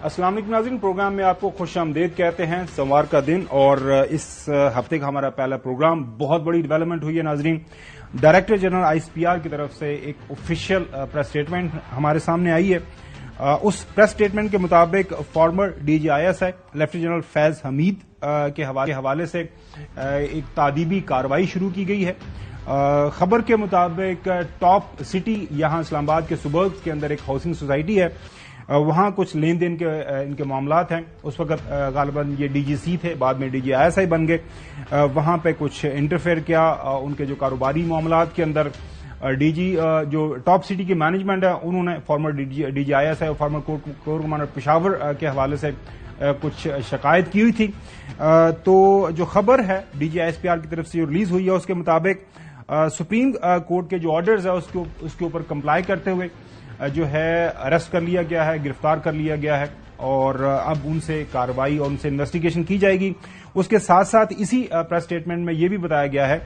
अस्सलाम वालेकुम नाज़रीन, प्रोग्राम में आपको खुश आमदीद कहते हैं। सोमवार का दिन और इस हफ्ते का हमारा पहला प्रोग्राम। बहुत बड़ी डेवलपमेंट हुई है नाज़रीन। डायरेक्टर जनरल आईएसपीआर की तरफ से एक ऑफिशियल प्रेस स्टेटमेंट हमारे सामने आई है। उस प्रेस स्टेटमेंट के मुताबिक farmer DG ISI lieutenant general Faiz Hamid के हवाले से एक तादीबी कार्रवाई शुरू की गई है। खबर के मुताबिक टॉप सिटी यहां इस्लामाबाद के सुबर्ब्स के अंदर एक हाउसिंग सोसाइटी है, वहां कुछ लेन देन के इनके मामलात हैं। उस वक्त गालिबन ये डीजीसी थे, बाद में डीजीआईएसआई बन गए। वहां पे कुछ इंटरफेयर किया उनके जो कारोबारी मामलात के अंदर। डीजी जो टॉप सिटी की मैनेजमेंट है उन्होंने फॉर्मर डीजीआईएसआई और फॉर्मर कोर कमांडर पेशावर के हवाले से कुछ शिकायत की हुई थी। तो जो खबर है डीजीआईएसपीआर की तरफ से जो रिलीज हुई है उसके मुताबिक सुप्रीम कोर्ट के जो ऑर्डर्स है उसके ऊपर कंप्लाई करते हुए जो है अरेस्ट कर लिया गया है, गिरफ्तार कर लिया गया है और अब उनसे कार्रवाई और उनसे इन्वेस्टिगेशन की जाएगी। उसके साथ साथ इसी प्रेस स्टेटमेंट में यह भी बताया गया है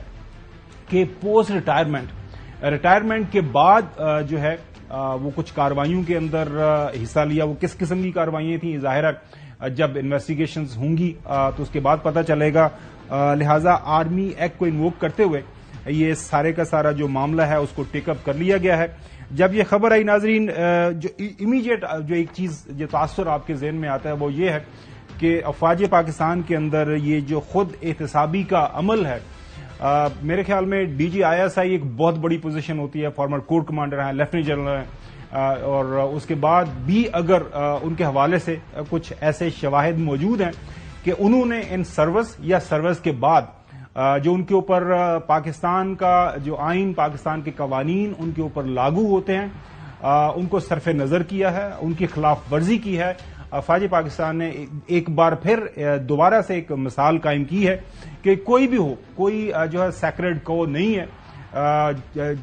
कि पोस्ट रिटायरमेंट के बाद जो है वो कुछ कार्रवाइयों के अंदर हिस्सा लिया। वो किस किस्म की कार्रवाइयां थी जाहिर है जब इन्वेस्टिगेशंस होंगी तो उसके बाद पता चलेगा। लिहाजा आर्मी एक्ट को इन्वोक करते हुए ये सारे का सारा जो मामला है उसको टेकअप कर लिया गया है। जब ये खबर आई नाजरीन, जो इमीडिएट जो एक चीज जो तासुर आपके जहन में आता है वो ये है कि अफवाज पाकिस्तान के अंदर ये जो खुद एहतसाबी का अमल है, मेरे ख्याल में डीजीआईएसआई एक बहुत बड़ी पोजीशन होती है। फॉर्मर कोर कमांडर हैं, लेफ्टिनेंट जनरल हैं और उसके बाद भी अगर उनके हवाले से कुछ ऐसे शवाहिद मौजूद हैं कि उन्होंने इन सर्विस या सर्विस के बाद जो उनके ऊपर पाकिस्तान का जो आइन, पाकिस्तान के कवानीन उनके ऊपर लागू होते हैं, उनको सरफ नजर किया है, उनकी खिलाफ वर्जी की है। फौज पाकिस्तान ने एक बार फिर दोबारा से एक मिसाल कायम की है कि कोई भी हो, कोई जो है सैक्रेड को नहीं है।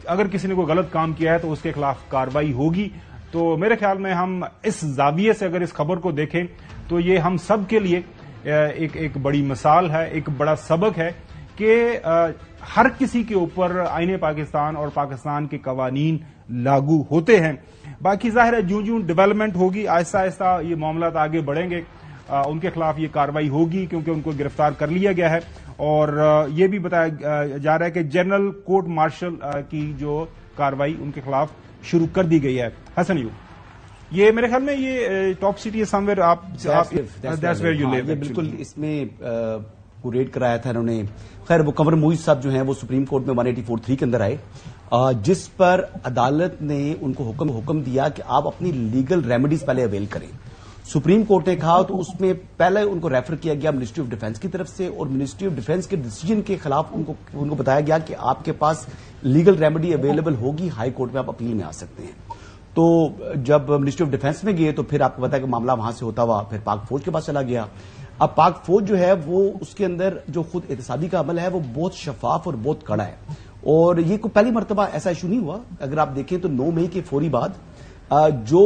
अगर किसी ने कोई गलत काम किया है तो उसके खिलाफ कार्रवाई होगी। तो मेरे ख्याल में हम इस जाविये से अगर इस खबर को देखें तो ये हम सब के लिए एक बड़ी मिसाल है, एक बड़ा सबक है कि हर किसी के ऊपर आईने पाकिस्तान और पाकिस्तान के कवानीन लागू होते हैं। बाकी जाहिर है जूं डेवलपमेंट होगी आहिस्ता आहिस्ता ये मामलात आगे बढ़ेंगे, उनके खिलाफ ये कार्रवाई होगी क्योंकि उनको गिरफ्तार कर लिया गया है। और ये भी बताया जा रहा है कि जनरल कोर्ट मार्शल की जो कार्रवाई उनके खिलाफ शुरू कर दी गई है। हसन ये मेरे ख्याल में ये टॉप सिटी है समवेयर, आप दैट्स वेयर यू लिव। बिल्कुल, इसमें रेड कराया था इन्होंने। खैर वो कंवर मोइज साहब जो हैं वो सुप्रीम कोर्ट में 184(3) के अंदर आए, जिस पर अदालत ने उनको हुक्म दिया कि आप अपनी लीगल रेमेडीज पहले अवेल करें। सुप्रीम कोर्ट ने कहा तो उसमें पहले उनको रेफर किया गया मिनिस्ट्री ऑफ डिफेंस की तरफ से और मिनिस्ट्री ऑफ डिफेंस के डिसीजन के खिलाफ उनको बताया गया कि आपके पास लीगल रेमेडी अवेलेबल होगी, हाई कोर्ट में आप अपील में आ सकते हैं। तो जब मिनिस्ट्री ऑफ डिफेंस में गए तो फिर आपको पता है कि मामला वहां से होता हुआ फिर पाक फौज के पास चला गया। अब पाक फौज जो है वो उसके अंदर जो खुद एहतसाबी का अमल है वो बहुत शफाफ और बहुत कड़ा है और ये कोई पहली मरतबा ऐसा इशू नहीं हुआ। अगर आप देखें तो 9 मई के फौरी बाद जो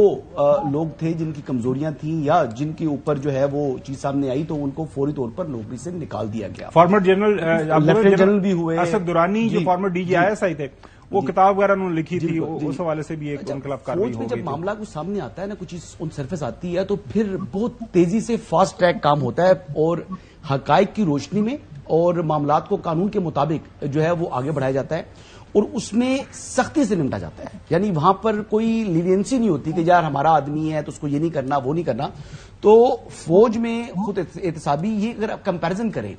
लोग थे जिनकी कमजोरियां थी या जिनके ऊपर जो है वो चीज सामने आई तो उनको फौरी तौर पर नौकरी से निकाल दिया गया। फॉर्मर जनरल लेफ्टिनेंट जनरल भी हुए, असद दुरानी जो फॉर्मर डीजीआईएसआई थे, वो किताब वगैरह उन्होंने लिखी थी, उस हवाले से भी एक खिलाफ कार्रवाई हो गई। जब मामला कुछ सामने आता है ना, कुछ चीज उन सरफेस आती है तो फिर बहुत तेजी से फास्ट ट्रैक काम होता है और हकाइक की रोशनी में और मामलात को कानून के मुताबिक जो है वो आगे बढ़ाया जाता है और उसमें सख्ती से निपटा जाता है। यानी वहां पर कोई लीनियंसी नहीं होती कि यार हमारा आदमी है तो उसको ये नहीं करना वो नहीं करना। तो फौज में खुद एहतसाबी ये अगर आप कंपैरिजन करें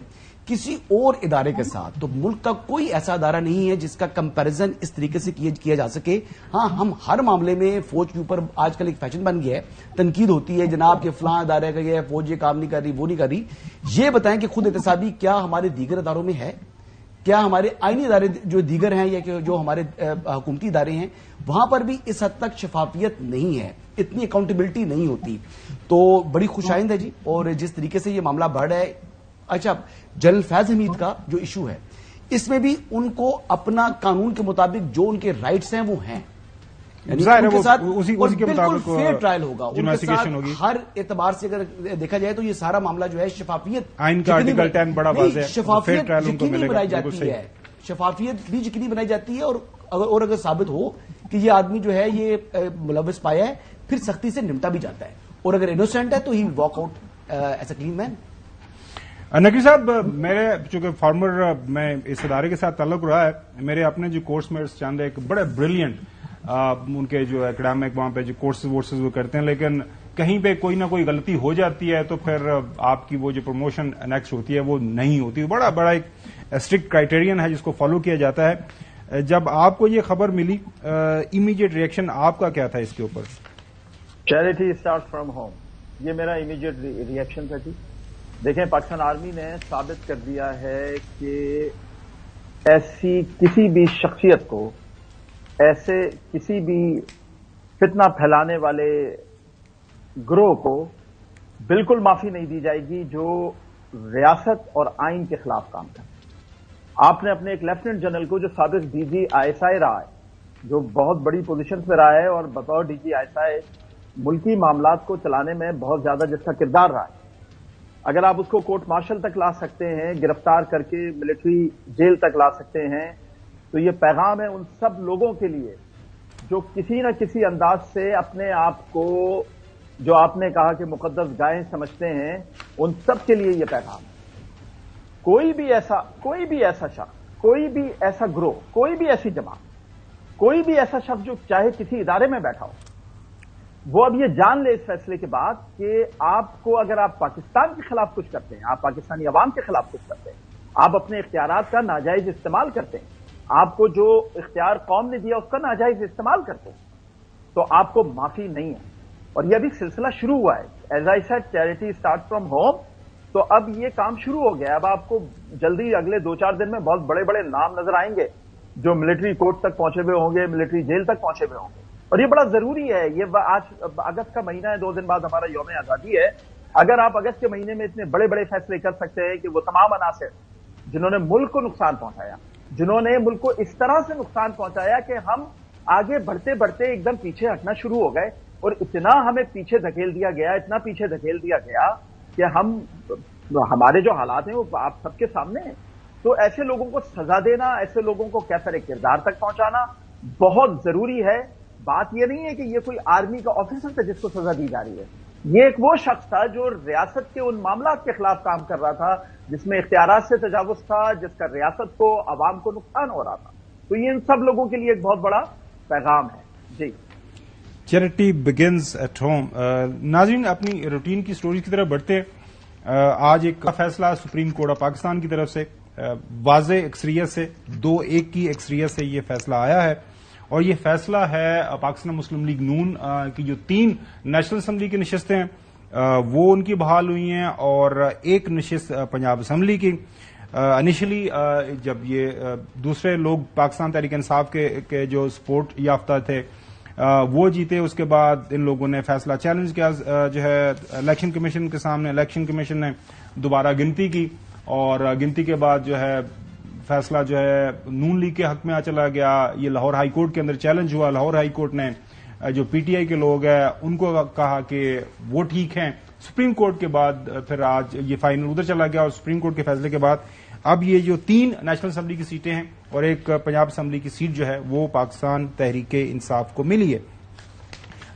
किसी और इदारे के साथ तो मुल्क का कोई ऐसा इदारा नहीं है जिसका कंपैरिजन इस तरीके से किया जा सके। हाँ, हम हर मामले में फौज के ऊपर आजकल एक फैशन बन गया है, तनकीद होती है जनाब के फलां इदारे का ये फौज ये काम नहीं कर रही वो नहीं कर रही। ये बताएं कि खुद एहतसाबी क्या हमारे दीगर इदारों में है, क्या हमारे आईनी इदारे जो दीगर हैं या जो हमारे हुकूमती इदारे हैं वहां पर भी इस हद तक शफाफियत नहीं है, इतनी अकाउंटेबिलिटी नहीं होती। तो बड़ी खुशाइंद है जी। और जिस तरीके से ये मामला बढ़ रहा है, अच्छा जनरल फैज हमीद का जो इशू है इसमें भी उनको अपना कानून के मुताबिक जो उनके राइट्स हैं वो हैं, उनके साथ बिल्कुल फेयर ट्रायल होगा, उनके साथ हर एतबार से अगर देखा जाए तो ये सारा मामला जो है शफाफियत आइन का आर्टिकल 10 बड़ा वाज़ेह है, शफाफियत यकीनी बनाई जाती है, शफाफियत भी यकीनी बनाई जाती है और अगर साबित हो कि ये आदमी जो है ये मुलव्वस पाया है फिर सख्ती से निपटा भी जाता है। اور اگر انوسینٹ ہے تو he walk out as a clean man. Naqvi صاحب، میرے چونکہ فارمر میں اس ادارے کے ساتھ تعلق رہا ہے، میرے اپنے جو کورس میٹس چاند ایک بڑے بریلینٹ ان کے جو اکیڈمک وہاں پہ جو کورسز وورسز وہ کرتے ہیں، لیکن کہیں پہ کوئی نہ کوئی غلطی ہو جاتی ہے تو پھر آپ کی وہ جو پروموشن نیکسٹ ہوتی ہے وہ نہیں ہوتی. بڑا ایک اسٹرکٹ کرائٹیرین ہے جس کو فالو کیا جاتا ہے. جب آپ کو یہ خبر ملی، امیڈیٹ ریئیکشن آپ کا کیا تھا اس کے اوپر؟ چیریٹی اسٹارٹ فرام ہوم، یہ میرا امیڈیٹ ریئیکشن تھا. جی دیکھیں، پاکستان آرمی نے ثابت کر دیا ہے کہ ایسی کسی بھی شخصیت کو، ایسے کسی بھی فتنہ پھیلانے والے گروہ کو بالکل معافی نہیں دی جائے گی جو ریاست اور آئین کے خلاف کام کرے. آپ نے اپنے ایک لیفٹیننٹ جنرل کو جو سابق D G I S I رہا ہے، جو بہت بڑی پوزیشن پہ رہا ہے اور بطور D G I S I ملکی معاملات کو چلانے میں بہت زیادہ جس کا کردار رہا ہے، اگر آپ اس کو کورٹ مارشل تک لا سکتے ہیں، گرفتار کر کے ملٹری جیل تک لا سکتے ہیں، تو یہ پیغام ہے ان سب لوگوں کے لیے جو کسی نہ کسی انداز سے اپنے آپ کو، جو آپ نے کہا کہ مقدس گائے سمجھتے ہیں، ان سب کے لیے یہ پیغام ہے. کوئی بھی ایسا شخص، کوئی بھی ایسا گروہ، کوئی بھی ایسی جماعت، کوئی بھی ایسا شخص جو چاہے کسی ادارے میں بیٹھا ہو، وہ اب یہ جان لے اس فیصلے کے بعد کہ آپ کو، اگر آپ پاکستان کے خلاف کچھ کرتے ہیں، آپ پاکستانی عوام کے خلاف کچھ کرتے ہیں، آپ اپنے اختیارات کا ناجائز استعمال کرتے ہیں، آپ کو جو اختیار قوم نے دیا اس کا ناجائز استعمال کرتے ہیں، تو آپ کو معافی نہیں ہے. اور یہ ابھی سلسلہ شروع ہوا ہے. As I said, charity start from home. تو اب یہ کام شروع ہو گیا ہے. اب آپ کو جلدی اگلے 2-4 دن میں بہت بڑے بڑے نام نظر آئیں گے جو ملٹری کورٹ تک پہنچے ہوئے ہوں گے، ملٹری جیل تک پہنچے ہوئے ہوں گے. اور یہ بڑا ضروری ہے. یہ آج اگست کا مہینہ ہے، 2 دن بعد ہمارا یوم آزادی ہے. اگر آپ اگست کے مہینے میں اتنے بڑے بڑے فیصلے کر سکتے ہیں کہ وہ تمام عناصر جنہوں نے ملک کو نقصان پہنچایا، جنہوں نے ملک کو اس طرح سے نقصان پہنچایا کہ ہم آگے بڑھتے بڑھتے ایک دم پیچھے ہٹنا شروع ہو گئے، اور اتنا ہمیں پیچھے دھکیل دیا گیا، اتنا پیچھے دھکیل دیا گیا کہ ہمارے جو حالات ہیں وہ آپ سب کے سامنے ہیں. تو ایسے لوگوں کو سزا دینا، ایسے لوگوں کو کیسر کردار تک پہنچانا بہت ضروری ہے. بات یہ نہیں ہے کہ یہ کوئی آرمی کا آفیسر تھا جس کو سزا دی جا رہی ہے. یہ ایک وہ شخص تھا جو ریاست کے ان معاملات کے خلاف کام کر رہا تھا جس میں اختیارات سے تجاوز تھا، جس کا ریاست کو، عوام کو نقصان ہو رہا تھا. تو یہ ان سب لوگوں کے لیے ایک بہت بڑا پیغام ہے. جی، چیریٹی بگنز ایٹ ہوم. ناظرین، اپنی روٹین کی سٹوری کی طرف بڑھتے، آج ایک فیصلہ سپریم کورٹ آف پاکستان کی طرف سے واضح اکثریت سے 2-1 کی اکثریت سے یہ فیصلہ آیا ہے، اور یہ فیصلہ ہے پاکستان مسلم لیگ نون کی جو 3 نیشنل اسمبلی کی نشستیں ہیں وہ ان کی بحال ہوئی ہیں، اور 1 نشست پنجاب اسمبلی کی. انیشلی جب یہ دوسرے لوگ پاکستان تحریک انصاف کے جو سپورٹ یافتہ تھے وہ جیتے، اس کے بعد ان لوگوں نے فیصلہ چیلنج کیا جو ہے الیکشن کمیشن کے سامنے. الیکشن کمیشن نے دوبارہ گنتی کی، اور گنتی کے بعد جو ہے فیصلہ جو ہے نون لیگ کے حق میں چلا گیا. یہ لاہور ہائی کورٹ کے اندر چیلنج ہوا. لاہور ہائی کورٹ نے جو پی ٹی آئی کے لوگ ہیں ان کو کہا کہ وہ ٹھیک ہیں. سپریم کورٹ کے بعد پھر آج یہ فائنل ادھر چلا گیا، اور سپریم کورٹ کے فیصلے کے بعد اب یہ جو 3 نیشنل اسمبلی کی سیٹیں ہیں اور 1 پنجاب اسمبلی کی سیٹ جو ہے وہ پاکستان تحریک انصاف کو ملی ہے.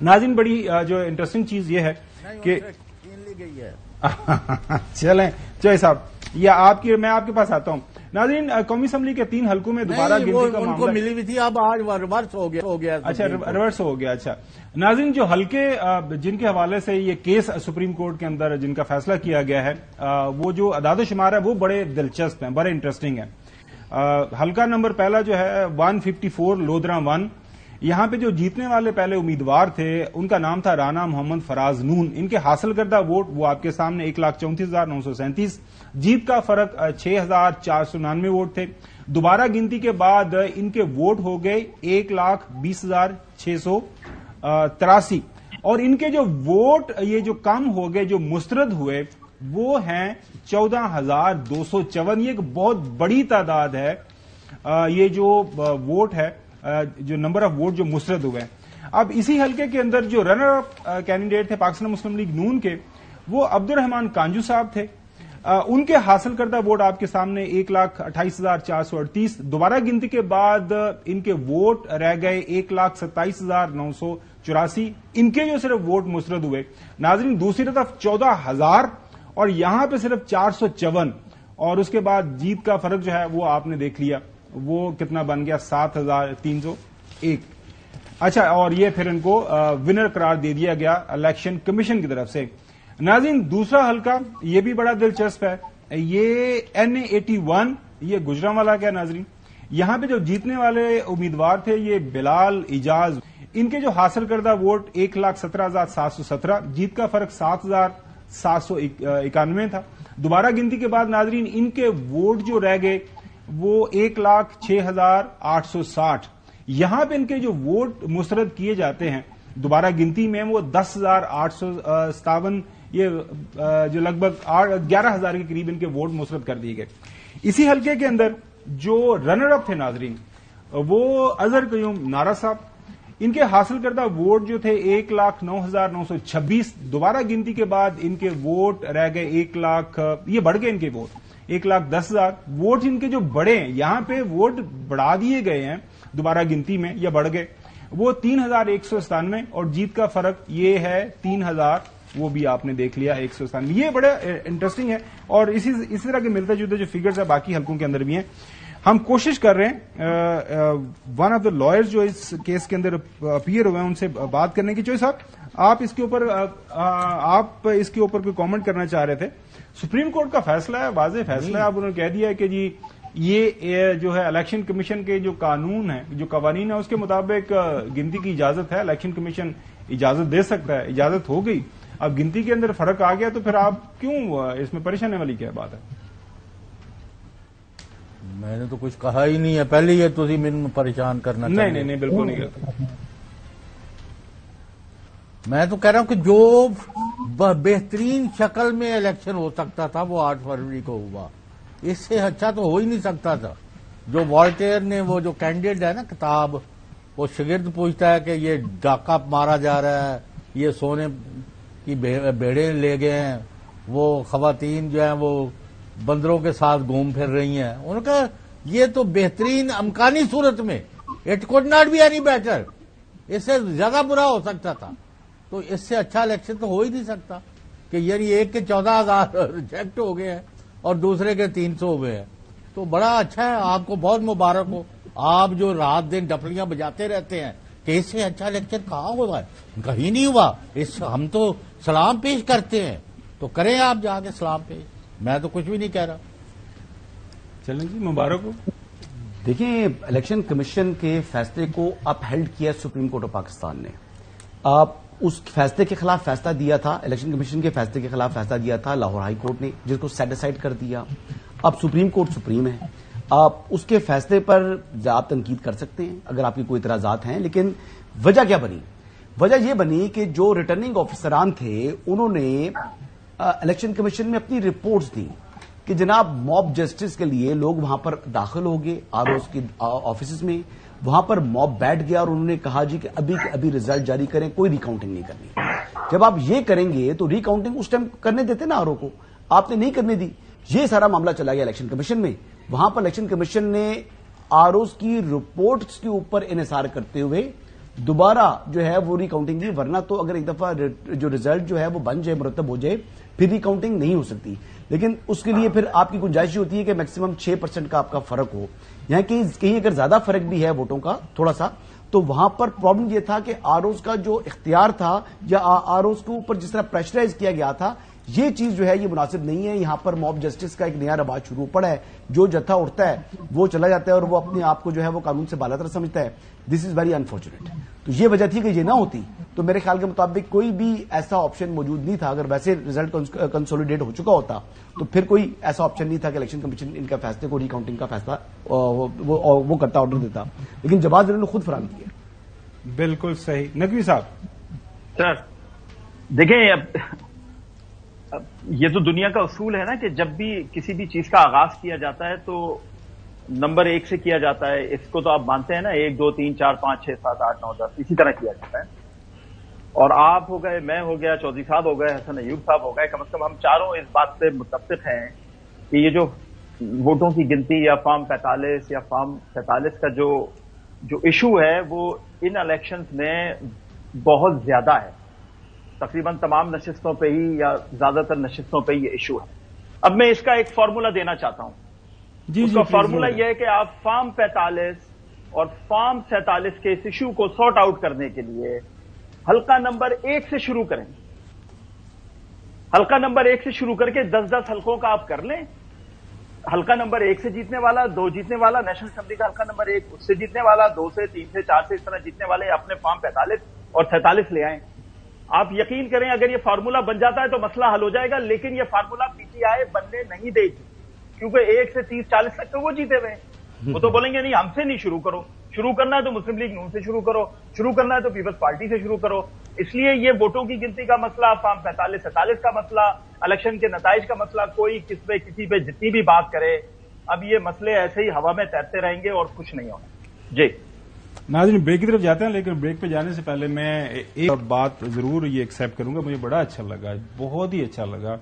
ناظرین، بڑی جو انٹرسٹنگ چیز یہ ہے کہ چلیں چوہے صاحب، یہ میں آپ کے پاس آتا ہوں. ناظرین، قومی اسمبلی کے 3 حلقوں میں دوبارہ گنتی کا معاملہ، ان کو ملی ہوئی تھی، اب آج ریورس ہو گیا. اچھا، ریورس ہو گیا. اچھا ناظرین، جو حلقے جن کے حوالے سے یہ کیس سپریم کورٹ کے اندر جن کا فیصلہ کیا گیا ہے، وہ جو اعداد و شمار ہے وہ بڑے دلچسپ ہیں، بڑے انٹرسٹنگ ہیں. حلقہ نمبر پہلا جو ہے 154 لودھرا 1. یہاں پہ جو جیتنے والے پہلے امیدوار تھے ان کا نام تھا رانا محمد فراز نون. ان کے حاصل کردہ ووٹ وہ آپ کے سامنے 1,34,937. جیت کا فرق 6,499 ووٹ تھے. دوبارہ گنتی کے بعد ان کے ووٹ ہو گئے 1,20,683، اور ان کے جو ووٹ یہ جو کم ہو گئے، جو مسترد ہوئے، وہ ہیں 14,254. یہ ایک بہت بڑی تعداد ہے. یہ جو ووٹ ہے، جو نمبر آف ووٹ جو مسترد ہوئے. اب اسی حلقے کے اندر جو رنر اپ کینڈیڈیٹ تھے پاکستان مسلم لیگ نون کے، وہ عبد الرحمان کانجو صاحب تھے. उनके हासिल करदा वोट आपके सामने 1,28,438। दोबारा गिनती के बाद इनके वोट रह गए 1,27,984। इनके जो सिर्फ वोट मुस्तरद हुए नाजरीन, दूसरी तरफ 14,000 और यहां पे सिर्फ 454, और उसके बाद जीत का फर्क जो है वो आपने देख लिया, वो कितना बन गया 7,301। अच्छा, और ये फिर इनको विनर करार दे दिया गया इलेक्शन कमीशन की तरफ से। नाज़रीन, दूसरा हल्का ये भी बड़ा दिलचस्प है, ये NA81, ये गुजरांवाला का नाज़रीन। यहां पे जो जीतने वाले उम्मीदवार थे ये बिलाल इजाज, इनके जो हासिल करदा वोट 1,17,717, जीत का फर्क 7,791 था। दोबारा गिनती के बाद नाज़रीन इनके वोट जो रह गए वो 1,06,860। यहां पे इनके जो वोट मुस्तरद किए जाते हैं दोबारा गिनती में वो 10,857, ये जो लगभग 11,000 के करीब इनके वोट मुस्तरद कर दिए गए। इसी हल्के के अंदर जो रनर अप थे नाजरीन वो अजहर कयूम नारा साहब, इनके हासिल करदा वोट जो थे 1,09,926। दोबारा गिनती के बाद इनके वोट रह गए 1 लाख, ये बढ़ गए इनके वोट 1,10,000। वोट इनके जो बढ़े हैं, यहां पे वोट बढ़ा दिए गए हैं दोबारा गिनती में, या बढ़ गए, वो 3,197, और जीत का फर्क ये है 3,000, वो भी आपने देख लिया 197। ये बड़ा इंटरेस्टिंग है, और इसी तरह के मिलते जुलते जो फिगर्स है बाकी हल्कों के अंदर भी हैं। हम कोशिश कर रहे हैं वन ऑफ द लॉयर्स जो इस केस के अंदर अपीयर हुए हैं उनसे बात करने की। चोई साहब, आप इसके ऊपर कोई कमेंट करना चाह रहे थे। सुप्रीम कोर्ट का फैसला है, वाज़ेह फैसला है, आप उन्होंने कह दिया है कि जी ये जो है इलेक्शन कमीशन के जो कानून है, जो कवानीन है, उसके मुताबिक गिनती की इजाजत है, इलेक्शन कमीशन इजाजत दे सकता है, इजाजत हो गई। अब गिनती के अंदर फर्क आ गया तो फिर आप क्यों इसमें परेशान वाली क्या बात है? मैंने तो कुछ कहा ही नहीं है, पहले ये तुसी मैनू परेशान करना चाहिए। नहीं, बिल्कुल नहीं करता। मैं तो कह रहा हूं कि जो बेहतरीन शक्ल में इलेक्शन हो सकता था वो 8 फरवरी को हुआ, इससे अच्छा तो हो ही नहीं सकता था। जो वॉल्टेयर ने, वो जो कैंडिडेट है ना किताब, वो शागिर्द पूछता है कि ये डाका मारा जा रहा है, ये सोने की भेड़ें ले गए हैं, वो खवातीन जो है वो बंदरों के साथ घूम फिर रही हैं। उन्होंने कहा ये तो बेहतरीन अमकानी सूरत में, it could not be any better, इससे ज्यादा बुरा हो सकता था। तो इससे अच्छा इलेक्शन तो हो ही नहीं सकता कि यानी एक के 14,000 रिजेक्ट हो गए हैं और दूसरे के 300 हो गए हैं। तो बड़ा अच्छा है, आपको बहुत मुबारक हो, आप जो रात दिन डफलियां बजाते रहते हैं कि इससे अच्छा इलेक्शन कहाँ हुआ है, कहीं नहीं हुआ। हम तो सलाम पेश करते हैं, तो करें आप जाके सलाम पेश, मैं तो कुछ भी नहीं कह रहा। चलें जी, मुबारक हो। देखिए, इलेक्शन कमीशन के फैसले को अपहेल्ड किया सुप्रीम कोर्ट ऑफ पाकिस्तान ने। आप उस फैसले के खिलाफ फैसला दिया था, इलेक्शन कमीशन के फैसले के खिलाफ फैसला दिया था लाहौर हाई कोर्ट ने, जिसको सेट असाइड कर दिया। अब सुप्रीम कोर्ट सुप्रीम है, आप उसके फैसले पर आप तनकीद कर सकते हैं अगर आपकी कोई इतराजात हैं, लेकिन वजह क्या बनी? वजह यह बनी कि जो रिटर्निंग ऑफिसरान थे उन्होंने इलेक्शन कमीशन में अपनी रिपोर्ट्स दी कि जनाब मॉब जस्टिस के लिए लोग वहां पर दाखिल हो गए आरओस के ऑफिस में, वहां पर मॉब बैठ गया और उन्होंने कहा जी कि अभी के अभी रिजल्ट जारी करें, कोई रिकाउंटिंग नहीं करनी। जब आप ये करेंगे तो रिकाउंटिंग उस टाइम करने देते ना आरओ को, आपने नहीं करने दी। ये सारा मामला चला गया इलेक्शन कमीशन में। वहां पर इलेक्शन कमीशन ने आरओस की रिपोर्ट्स के ऊपर इन्हिसार करते हुए दोबारा जो है वो रिकाउंटिंग की, वरना तो अगर एक दफा जो रिजल्ट जो है वो बन जाए, मुरतब हो जाए, फिर रिकाउंटिंग नहीं हो सकती। लेकिन उसके लिए फिर आपकी गुंजाइश होती है कि मैक्सिमम 6% का आपका फर्क हो। यहां कहीं अगर ज्यादा फर्क भी है वोटों का थोड़ा सा, तो वहां पर प्रॉब्लम यह था कि आरओस का जो इख्तियार था या आरओस के ऊपर जिस तरह प्रेशराइज किया गया था, ये चीज जो है ये मुनासिब नहीं है। यहां पर मॉब जस्टिस का एक नया रवाज शुरू पड़ा है, जो जत्था उठता है वो चला जाता है और वो अपने आप को जो है वो कानून से बालातर समझता है। This is very unfortunate. तो ये वजह थी कि ये ना होती तो मेरे ख्याल के मुताबिक कोई भी ऐसा ऑप्शन मौजूद नहीं था। अगर वैसे रिजल्ट कंसोलिडेट हो चुका होता तो फिर कोई ऐसा ऑप्शन नहीं था कि इलेक्शन कमीशन इनका फैसले को रिकाउंटिंग का फैसला वो करता, ऑर्डर देता। लेकिन जवाब इन्होंने खुद फराहम किया। बिल्कुल सही। नकवी साहब, सर देखें, अब ये तो दुनिया का उसूल है ना कि जब भी किसी भी चीज का आगाज किया जाता है तो नंबर 1 से किया जाता है। इसको तो आप मानते हैं ना, 1 2 3 4 5 6 7 8 9 10 इसी तरह किया जाता है। اور آپ ہو گئے، میں ہو گیا، چودھری صاحب ہو گئے، حسن ایوب صاحب ہو گئے، کم از کم ہم چاروں اس بات سے متفق ہیں کہ یہ جو ووٹوں کی گنتی یا فارم 45 یا فارم 47 کا جو ایشو ہے وہ ان الیکشنز میں بہت زیادہ ہے. تقریباً تمام نشستوں پہ ہی یا زیادہ تر نشستوں پہ یہ ایشو ہے. اب میں اس کا ایک فارمولا دینا چاہتا ہوں. اس کا فارمولا یہ ہے کہ آپ فارم 45 اور فارم 47 کے اس ایشو کو سارٹ آؤٹ کرنے کے لیے حلقہ نمبر 1 سے شروع کریں. حلقہ نمبر 1 سے شروع کر کے 10-10 حلقوں کا آپ کر لیں. حلقہ نمبر 1 سے جیتنے والا، 2 جیتنے والا، نیشنل اسمبلی کا حلقہ نمبر 1 اس سے جیتنے والا، 2 سے، 3 سے، 4 سے، اس طرح جیتنے والے اپنے فارم 45 اور 47 لے آئیں. آپ یقین کریں اگر یہ فارمولا بن جاتا ہے تو مسئلہ حل ہو جائے گا. لیکن یہ فارمولا پی ٹی آئی بننے نہیں دے گی، کیونکہ 1 سے 30-40 تک تو وہ جیتے ہوئے ہیں. وہ تو بولیں گے نہیں ہم سے نہیں شروع کرو، شروع کرنا ہے تو مسلم لیگ نون سے شروع کرو، شروع کرنا ہے تو پیپلز پارٹی سے شروع کرو. اس لیے یہ ووٹوں کی گنتی کا مسئلہ، فارم 45-47 کا مسئلہ، الیکشن کے نتائج کا مسئلہ، کوئی کسی پہ جتنی بھی بات کرے، اب یہ مسئلے ایسے ہی ہوا میں تیرتے رہیں گے اور کچھ نہیں ہونا. جی ناظرین بریک کی طرف جاتے ہیں، لیکن بریک پہ جانے سے پہلے میں ایک بات ضرور یہ ایکسیپٹ کروں گا. مجھے بڑا اچھا لگا، بہت ہی اچھا لگا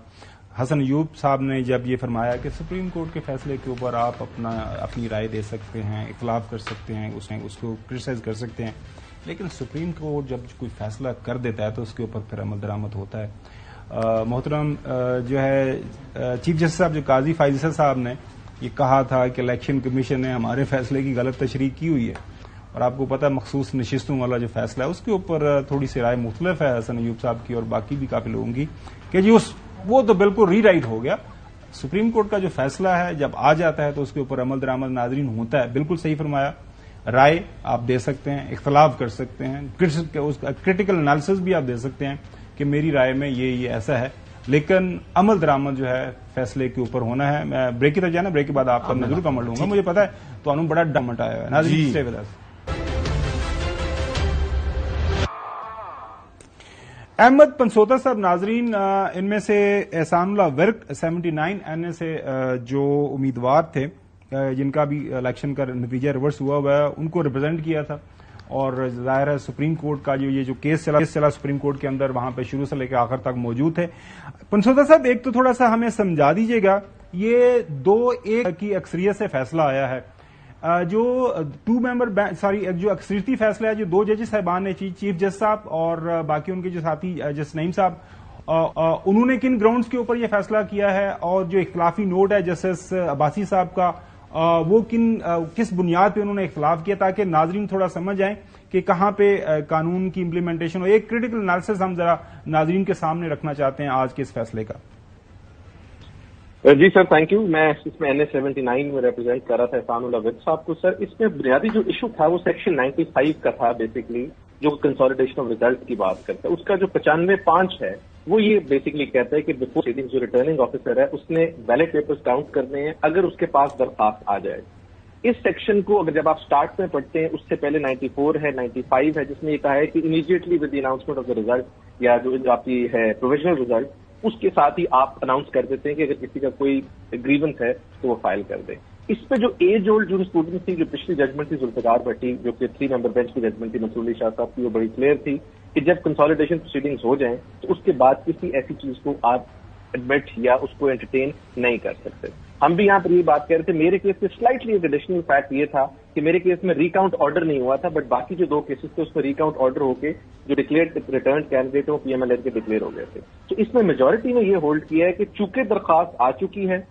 حسن ایوب صاحب نے جب یہ فرمایا کہ سپریم کورٹ کے فیصلے کے اوپر آپ اپنی رائے دے سکتے ہیں، اختلاف کر سکتے ہیں، اس کو کرٹیسائز کر سکتے ہیں، لیکن سپریم کورٹ جب کوئی فیصلہ کر دیتا ہے تو اس کے اوپر پھر عمل درآمد ہوتا ہے. محترم جو ہے چیف جسٹس صاحب جو قاضی فائز صاحب نے یہ کہا تھا کہ الیکشن کمیشن نے ہمارے فیصلے کی غلط تشریح کی ہوئی ہے، اور آپ کو پتا ہے مخصوص نشستوں والا جو فیصلہ ہے اس کے اوپر تھوڑی سی رائے مختلف ہے حسن ایوب صاحب کی اور باقی بھی کافی لوگوں کی کہ جی وہ تو بالکل ری رائٹ ہو گیا. سپریم کورٹ کا جو فیصلہ ہے جب آ جاتا ہے تو اس کے اوپر عمل درآمد ناظرین ہوتا ہے. بالکل صحیح فرمایا. رائے آپ دے سکتے ہیں، اختلاف کر سکتے ہیں، کرٹیکل انالیسس بھی آپ دے سکتے ہیں کہ میری رائے میں یہ ایسا ہے، لیکن عمل درآمد جو ہے فیصلے کے اوپر ہونا ہے. میں بریک کی طرف جانا، بریک کے بعد آپ کا ضرور کمنٹ لوں گا. مجھے پتا ہے تو انہوں بڑا ڈمٹ آیا ہے. ناظرین اسٹے ود اس. احمد پنسوتا صاحب ناظرین ان میں سے احسان اللہ ورک 79 این سے جو امیدوار تھے جن کا بھی الیکشن کا نتیجہ ریورس ہوا ہے ان کو ریپرزینٹ کیا تھا، اور ظاہر ہے سپریم کورٹ کا جو کیس چلا سپریم کورٹ کے اندر وہاں پہ شروع سے لے کے آخر تک موجود تھے. پنسوتا صاحب ایک تو تھوڑا سا ہمیں سمجھا دیجیے گا، یہ 2-1 کی اکثریت سے فیصلہ آیا ہے، جو جو اکثریتی فیصلہ ہے جو 2 ججز صاحبان نے، چیف جسٹس صاحب اور باقی ان کے جو ساتھی جسٹس نعیم صاحب، انہوں نے کن گراؤنڈز کے اوپر یہ فیصلہ کیا ہے، اور جو اختلافی نوٹ ہے جسٹس عباسی صاحب کا وہ کس بنیاد پہ انہوں نے اختلاف کیا، تاکہ ناظرین تھوڑا سمجھ جائیں کہ کہاں پہ قانون کی امپلیمنٹیشن ہو. ایک کریٹیکل انالیسس ہم ذرا ناظرین کے سامنے رکھنا چاہتے ہیں آج کے اس فیصلے کا. جی سر تھینک یو. میں اس میں NA79 میں ریپرزینٹ کر رہا تھا احسان اللہ ورک صاحب کو. سر اس میں بنیادی جو ایشو تھا وہ سیکشن 95 کا تھا بیسکلی، جو کنسالیڈیشن آف ریزلٹ کی بات کرتا ہے. اس کا جو 95(5) ہے وہ یہ بیسکلی کہتا ہے کہ بفور سیٹنگ جو ریٹرننگ آفیسر ہے اس نے بیلٹ پیپرز کاؤنٹ کرنے ہیں اگر اس کے پاس درخواست آ جائے. اس سیکشن کو اگر جب آپ سٹارٹ میں پڑھتے ہیں اس سے پہلے 94 ہے، 95 ہے، جس میں یہ کہا ہے کہ immediately with the announcement of the result یا جو آپ کی ہے پروویژنل ریزلٹ اس کے ساتھ ہی آپ اناؤنس کر دیتے ہیں کہ اگر کسی کا کوئی گریونس ہے تو وہ فائل کر دیں. اس پہ جو ایج اولڈ جورسپروڈنس تھی، جو پچھلی ججمنٹ تھی ذوالفقار بھٹی جو کہ 3 ممبر بینچ کی ججمنٹ تھی منصور علی شاہ صاحب کی، وہ بڑی کلیئر تھی کہ جب کنسالیڈیشن پروسیڈنگز ہو جائیں تو اس کے بعد کسی ایسی چیز کو آپ ایڈمٹ یا اس کو انٹرٹین نہیں کر سکتے. ہم بھی یہاں پر یہ بات کر رہے تھے. میرے کیس میں سلائٹلی ایک ایڈیشنل فیکٹ یہ تھا کہ میرے کیس میں ریکاؤنٹ آرڈر نہیں ہوا تھا، بٹ باقی جو 2 کیسز تھے اس میں ریکاؤنٹ آرڈر ہو کے جو ڈکلیئرڈ ریٹرنڈ کینڈیڈیٹ ہوں PMLN کے ڈکلیئر ہو گئے تھے. تو اس میں میجورٹی نے یہ ہولڈ کیا ہے کہ چونکہ درخواست آ چکی ہے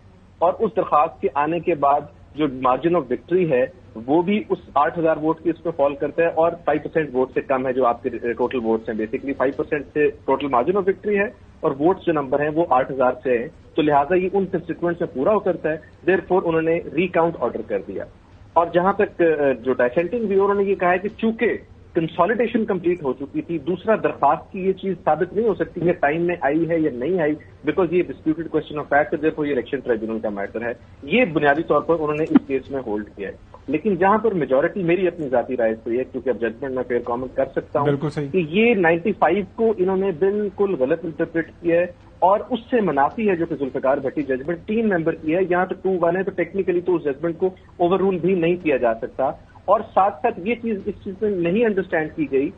اور اس درخواست کے آنے کے بعد جو مارجن آف وکٹری ہے وہ بھی اس 8000 ووٹ کی اس پہ فال کرتا ہے اور 5% ووٹ سے کم ہے جو آپ کے ٹوٹل ووٹس ہیں. بیسکلی 5% سے ٹوٹل مارجن آف وکٹری ہے اور ووٹس جو نمبر ہیں وہ 8000 سے ہیں، تو لہٰذا یہ ان کنسٹیٹوئنٹس میں پورا اترتا ہے. دیر فور انہوں نے ریکاؤنٹ آرڈر کر دیا. اور جہاں تک جو ڈائسینٹنگ ویو انہوں نے یہ کہا ہے کہ چونکہ کنسالیڈیشن کمپلیٹ ہو چکی تھی، دوسرا درخواست کی یہ چیز ثابت نہیں ہو سکتی ہے ٹائم میں آئی ہے یا نہیں آئی، بیکاز یہ ڈسپیوٹڈ کوشچن آف فیکٹ ہے، یہ الیکشن ٹریبیونل کا میٹر ہے. یہ بنیادی طور پر انہوں نے اس کیس میں ہولڈ کیا ہے. لیکن جہاں پر میجورٹی میری اپنی ذاتی رائے سے ہے، کیونکہ اب ججمنٹ میں فیئر کامنٹ کر سکتا ہوں کہ یہ 95 کو انہوں نے بالکل غلط انٹرپریٹ کیا ہے اور اس سے منافی ہے جو کہ ذوالفقار بھٹی ججمنٹ 3 ممبر کی ہے. یہاں تو 2-1 ہے، تو ٹیکنیکلی تو اس ججمنٹ کو اوور رول بھی نہیں کیا جا سکتا. اور ساتھ ساتھ یہ چیز اس چیز میں نہیں انڈرسٹینڈ کی گئی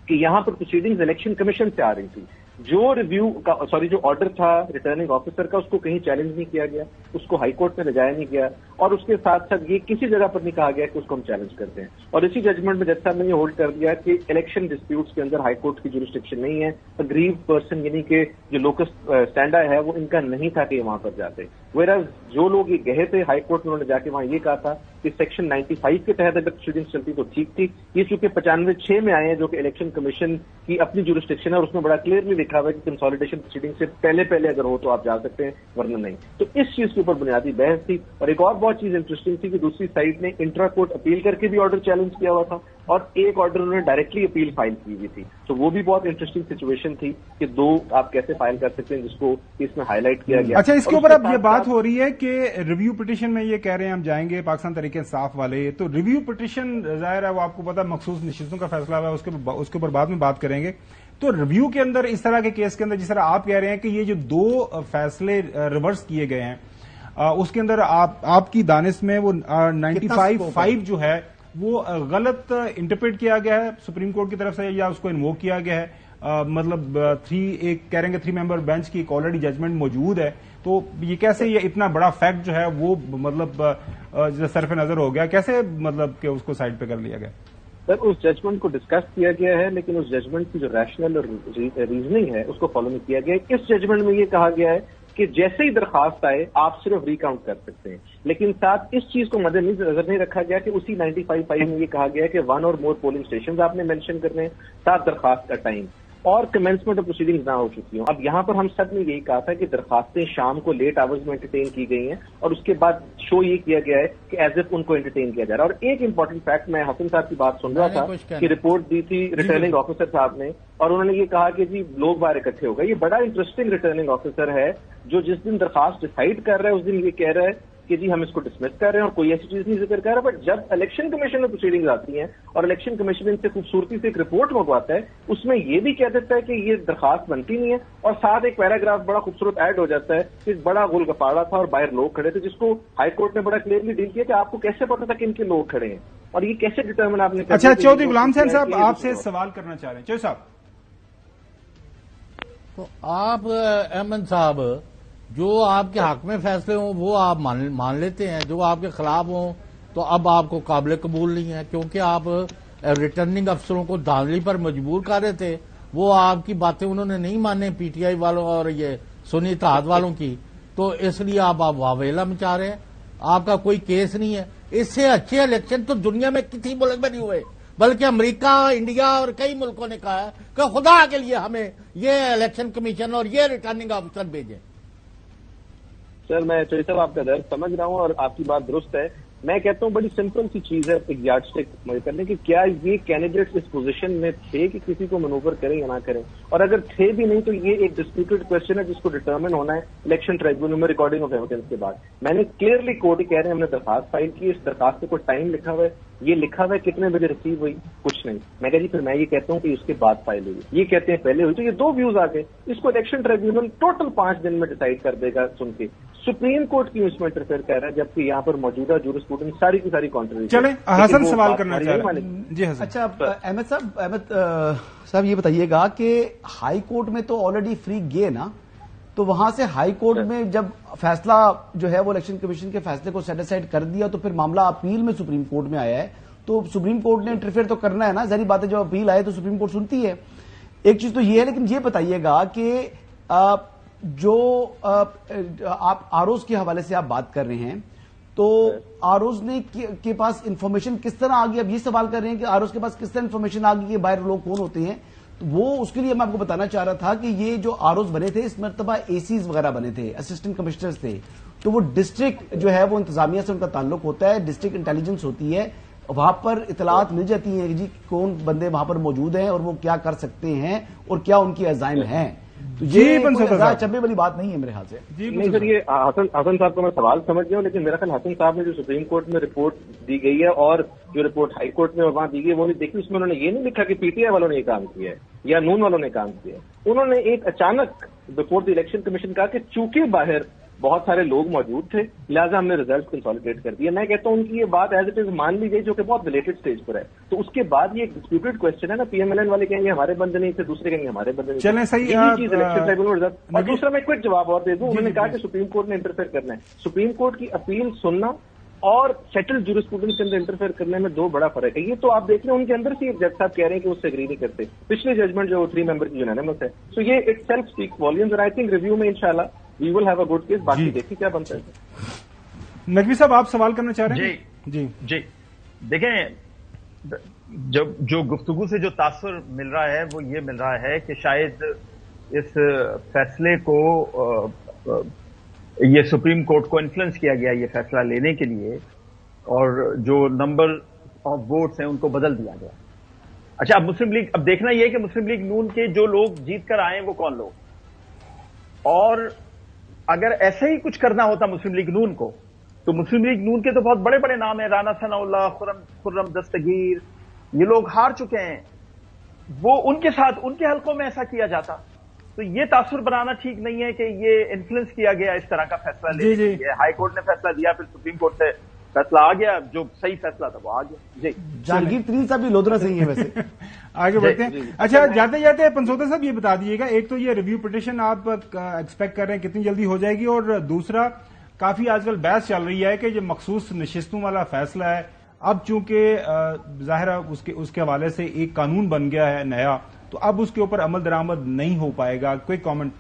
कि यहां पर प्रोसीडिंग्स इलेक्शन कमीशन से आ रही थी। जो रिव्यू का जो ऑर्डर था रिटर्निंग ऑफिसर का, उसको कहीं चैलेंज नहीं किया गया, उसको हाई कोर्ट में ले जाया नहीं गया, और उसके साथ साथ ये किसी जगह पर नहीं कहा गया कि उसको हम चैलेंज करते हैं। और इसी जजमेंट में जज साहब ने ये होल्ड कर दिया कि इलेक्शन डिस्प्यूट्स के अंदर हाई कोर्ट की जुरिस्डिक्शन नहीं है। अग्रीव्ड पर्सन यानी कि जो लोकस स्टैंडा है वो इनका नहीं था कि वहां पर जाते। वेराज जो लोग ये गए थे हाई कोर्ट में, उन्होंने जाके वहां ये कहा था कि सेक्शन 95 के तहत अगर प्रोसीडिंग्स चलती तो ठीक थी। ये चूंकि 95(6) में आए हैं जो कि इलेक्शन कमीशन की अपनी जुरिस्डिक्शन है, और उसमें बड़ा क्लियरली लिखा हुआ है कि कंसोलिडेशन प्रोसीडिंग से पहले अगर हो तो आप जा सकते हैं, वरना नहीं। तो इस चीज के ऊपर बुनियादी बहस थी। और एक और बहुत चीज इंटरेस्टिंग थी कि दूसरी साइड ने इंट्रा कोर्ट अपील करके भी ऑर्डर चैलेंज किया हुआ था, और एक ऑर्डर उन्होंने डायरेक्टली अपील फाइल की हुई थी। तो वो भी बहुत इंटरेस्टिंग सिचुएशन थी कि दो आप कैसे फाइल कर सकते हैं, जिसको इसमें हाईलाइट किया गया। अच्छा, इसके ऊपर अब ये बात हो रही है कि रिव्यू पिटीशन में ये कह रहे हैं हम जाएंगे पाकिस्तान तरीके इंसाफ वाले। तो रिव्यू पिटीशन जाहिर है वो आपको पता है मखसूस नशिस्तों का फैसला हुआ है, उसके ऊपर बाद में बात करेंगे। तो रिव्यू के अंदर इस तरह के केस के अंदर जिस तरह आप कह रहे हैं कि ये जो दो फैसले रिवर्स किए गए हैं, उसके अंदर आपकी दानिश में वो 95(5) जो है वो गलत इंटरप्रेट किया गया है सुप्रीम कोर्ट की तरफ से, या उसको इन्वोक किया गया है। मतलब कह रहे हैं 3 मेंबर बेंच की ऑलरेडी जजमेंट मौजूद है। तो ये कैसे ये इतना बड़ा फैक्ट जो है वो मतलब सरफ नजर हो गया, कैसे मतलब कि उसको साइड पे कर लिया गया? सर, उस जजमेंट को डिस्कस किया गया है, लेकिन उस जजमेंट की जो रैशनल और रीजनिंग है उसको फॉलो नहीं किया गया। इस जजमेंट में ये कहा गया है कि जैसे ही दरखास्त आए आप सिर्फ रिकाउंट कर सकते हैं, लेकिन साथ इस चीज को मद्देनजर नहीं रखा गया कि उसी 95(5) में ये कहा गया है कि 1 और मोर पोलिंग स्टेशन आपने मेंशन करने हैं, साथ दरखास्त का टाइम और कमेंसमेंट ऑफ प्रोसीडिंग्स ना हो चुकी हूं। अब यहां पर हम सब ने यही कहा था कि दरखास्तें शाम को लेट आवर्स में एंटरटेन की गई हैं, और उसके बाद शो ये किया गया है कि एज इफ उनको एंटरटेन किया जा रहा है। और एक इंपॉर्टेंट फैक्ट, मैं हसन साहब की बात सुन रहा था कि रिपोर्ट दी थी रिटर्निंग ऑफिसर साहब ने, और उन्होंने ये कहा कि जी लोग बाहर इकट्ठे हो गए। ये बड़ा इंटरेस्टिंग रिटर्निंग ऑफिसर है जो जिस दिन दरखास्त डिसाइड कर रहा है उस दिन ये कह रहा है कि जी हम इसको डिसमिस कर रहे हैं और कोई ऐसी चीज नहीं जिक्र कर रहा। बट जब इलेक्शन कमीशन में प्रोसीडिंग्स आती हैं और इलेक्शन कमीशन इनसे खूबसूरती से एक रिपोर्ट मंगवाता है, उसमें ये भी कह देता है कि ये दरखास्त बनती नहीं है, और साथ एक पैराग्राफ बड़ा खूबसूरत ऐड हो जाता है कि बड़ा गोलगप्पाड़ा था और बाहर लोग खड़े थे, जिसको हाई कोर्ट ने बड़ा क्लियरली डील किया कि आपको कैसे पता था कि इनके लोग खड़े हैं, और ये कैसे डिटर्मिन आपने। अच्छा, चौधरी गुलाम हुसैन साहब आपसे सवाल करना चाह रहे हैं। चौधरी साहब, तो आप अहमद साहब जो आपके हक में फैसले हों वो आप मान लेते हैं, जो आपके खिलाफ हों तो अब आपको काबिल कबूल नहीं है, क्योंकि आप रिटर्निंग अफसरों को धांधली पर मजबूर कर रहे थे। वो आपकी बातें उन्होंने नहीं माने, पीटीआई वालों और ये सुन्नी इत्तेहाद वालों की, तो इसलिए आप वावेला मचा रहे हैं। आपका कोई केस नहीं है। इससे अच्छे इलेक्शन तो दुनिया में किसी मुल्क में नहीं हुए, बल्कि अमेरिका, इंडिया और कई मुल्कों ने कहा है कि खुदा के लिए हमें ये इलेक्शन कमीशन और ये रिटर्निंग अफसर भेजें। सर, मैं चौधरी साहब आपका दर्द समझ रहा हूं और आपकी बात दुरुस्त है। मैं कहता हूं बड़ी सिंपल सी चीज है एक यार्डस्टिक करने की, क्या ये कैंडिडेट्स इस पोजीशन में थे कि किसी को मनूवर करें या ना करें, और अगर थे भी नहीं तो ये एक डिस्प्यूटेड क्वेश्चन है जिसको डिटरमिन होना है इलेक्शन ट्राइब्यूनल में रिकॉर्डिंग ऑफ एविडेंस के बाद। मैंने क्लियरली कोर्ट कह रहे हैं हमने दरखास्त फाइल की, इस दरखास्त पे कोई टाइम लिखा हुआ है, ये लिखा हुआ है कितने बजे रिसीव हुई, कुछ नहीं। मैं कह जी फिर मैं ये कहता हूं कि उसके बाद फाइल हुई, ये कहते हैं पहले हुई, तो ये दो व्यूज आ गए। इसको इलेक्शन ट्राइब्यूनल टोटल 5 दिन में डिसाइड कर देगा सुन के। सुप्रीम कोर्ट की इसमें इंटरफेयर कर रहा है, जबकि यहाँ पर मौजूदा जूरिस्प्रूडेंस सारी की सारी कॉन्ट्रोवर्सी। चले हसन सवाल करना चाह रहे हैं। जी हसन। अच्छा, अहमद साहब ये बताइएगा कि हाई कोर्ट में तो ऑलरेडी फ्री गए ना, तो वहां से हाई कोर्ट में जब फैसला जो है वो इलेक्शन कमीशन के फैसले को सेटिस्फाइड कर दिया, तो फिर मामला अपील में सुप्रीम कोर्ट में आया है, तो सुप्रीम कोर्ट ने इंटरफेयर तो करना है ना, जाहिर बात है जब अपील आए तो सुप्रीम कोर्ट सुनती है। एक चीज तो ये है, लेकिन ये बताइएगा कि जो आप आरोज के हवाले से आप बात कर रहे हैं, तो आरोज ने के पास इंफॉर्मेशन किस तरह आ गई? अब ये सवाल कर रहे हैं कि आरोज के पास किस तरह इंफॉर्मेशन आ गई कि बाहर लोग कौन होते हैं, तो वो उसके लिए मैं आपको बताना चाह रहा था कि ये जो आरोज बने थे इस मरतबा एसीज वगैरह बने थे, असिस्टेंट कमिश्नर्स थे, तो वो डिस्ट्रिक्ट जो है वो इंतजामिया से उनका ताल्लुक होता है, डिस्ट्रिक्ट इंटेलिजेंस होती है, वहां पर इतलात मिल जाती है कि जी कौन बंदे वहां पर मौजूद हैं और वो क्या कर सकते हैं और क्या उनकी अजाइम है। तो ये चब्बे वाली बात नहीं है मेरे ख्याल से। नहीं सर, ये हसन साहब को मैं सवाल समझ गया हूं, लेकिन मेरा ख्याल हसन साहब ने जो सुप्रीम कोर्ट में रिपोर्ट दी गई है और जो रिपोर्ट हाई कोर्ट में वहां दी गई वो नहीं देखी। उसमें उन्होंने ये नहीं लिखा कि पीटीआई वालों ने ये काम किया है या नून वालों ने काम किया है। उन्होंने एक अचानक बिफोर द इलेक्शन कमीशन कहा कि चूंकि बाहर بہت سارے لوگ موجود تھے، لہٰذا ہم نے ریزلٹ کنسالیڈیٹ کر دیا. میں کہتا ہوں ان کی یہ بات ایز اٹ از مان لی گئی جو کہ بہت ریلیٹڈ اسٹیج پر ہے. تو اس کے بعد یہ ایک ڈسپیوٹڈ کوشچن ہے نا، پی ایم ایل این والے کہیں گے ہمارے بندے نہیں تھے، دوسرے کہیں گے ہمارے بندے نہیں تھے. چلیں صحیح. چیز الیکشن ٹرائبونل. اور دوسرا میں کوئک جواب اور دے دوں. انہوں نے کہا کہ سپریم کورٹ نے انٹرفیئر کرنا ہے. سپریم کورٹ کی اپیل سننا اور سیٹل جورسپروڈنس کے اندر انٹرفیئر کرنے میں دو بڑا فرق ہے. یہ تو آپ دیکھ رہے ہیں ان کے اندر سے جج صاحب کہہ رہے ہیں کہ اس سے اگری نہیں کرتے. پچھلے ججمنٹ جو 3 ممبر کی یونانیمس ہے، سو یہ اٹ سیلف اسپیکس والیومز. اور آئی تھنک ریویو میں انشاءاللہ we will have a good case. باقی دیکھیں کیا بنتا ہے. نقوی صاحب آپ سوال کرنا چاہ رہے ہیں؟ جی دیکھیں، جو گفتگو سے جو تاثر مل رہا ہے وہ یہ مل رہا ہے کہ شاید اس فیصلے کو یہ سپریم کورٹ کو انفلوئنس کیا گیا یہ فیصلہ لینے کے لیے، اور جو نمبر آف ووٹس ہیں ان کو بدل دیا گیا. اچھا، اب مسلم لیگ، اب دیکھنا یہ کہ مسلم لیگ نون کے جو لوگ جیت کر آئے ہیں وہ کون لوگ، اور اگر ایسے ہی کچھ کرنا ہوتا مسلم لیگ نون کو تو مسلم لیگ نون کے تو بہت بڑے بڑے نام ہیں، رانا ثناء اللہ، خرم دستگیر، یہ لوگ ہار چکے ہیں. وہ ان کے ساتھ ان کے حلقوں میں ایسا کیا جاتا تو یہ تاثر بنانا ٹھیک نہیں ہے کہ یہ انفلوئنس کیا گیا اس طرح کا فیصلہ لینے کے لیے. ہائی کورٹ نے فیصلہ دیا، پھر سپریم کورٹ سے فیصلہ آ گیا، جو صحیح فیصلہ تھا وہ آ گیا. جی جہانگیر ترین صاحب بھی لودھرا سے ہی ہیں ویسے. آگے بڑھتے ہیں. اچھا، جاتے جاتے پنسوتا صاحب یہ بتا دیجیے گا، ایک تو یہ ریویو پٹیشن آپ ایکسپیکٹ کر رہے ہیں کتنی جلدی ہو جائے گی، اور دوسرا کافی آج کل بحث چل رہی ہے کہ جو مخصوص نشستوں والا فیصلہ ہے اب چونکہ ظاہر اس کے حوالے سے ایک قانون بن گیا ہے نیا، تو اب اس کے اوپر عمل درآمد نہیں ہو پائے گا. کوئی کامنٹ؟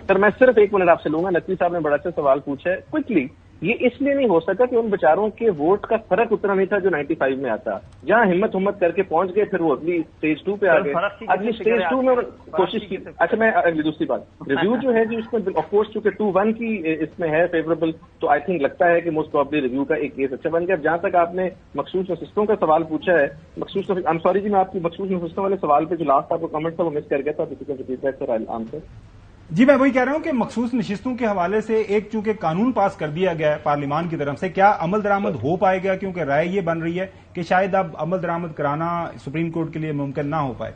سر میں صرف 1 منٹ آپ سے لوں گا. نقوی صاحب نے بڑا اچھا سوال پوچھا ہے. کوئکلی یہ اس لیے نہیں ہو سکا کہ ان بیچاروں کے ووٹ کا فرق اتنا نہیں تھا جو 95 میں آتا. جہاں ہمت کر کے پہنچ گئے، پھر وہ اگلی اسٹیج 2 پہ آ گئے. اگلی اسٹیج 2 میں کوشش کی. اچھا، میں اگلی دوسری بات، ریویو جو ہے جی اس میں آف کورس چونکہ 2-1 کی اس میں ہے فیوریبل، تو آئی تھنک لگتا ہے کہ موسٹ پرابلی ریویو کا ایک کیس اچھا بن گیا. جہاں تک آپ نے مخصوص نشستوں کا سوال پوچھا ہے، مخصوص آئی ایم سوری جی، میں آپ کی مخصوص نشستوں والے سوال پہ جو لاسٹ آپ کو کمنٹ تھا وہ مس کر گیا تھا. جی میں وہی کہہ رہا ہوں کہ مخصوص نشستوں کے حوالے سے ایک چونکہ قانون پاس کر دیا گیا ہے پارلیمان کی طرف سے، کیا عمل درآمد ہو پائے گا؟ کیونکہ رائے یہ بن رہی ہے کہ شاید اب عمل درآمد کرانا سپریم کورٹ کے لیے ممکن نہ ہو پائے.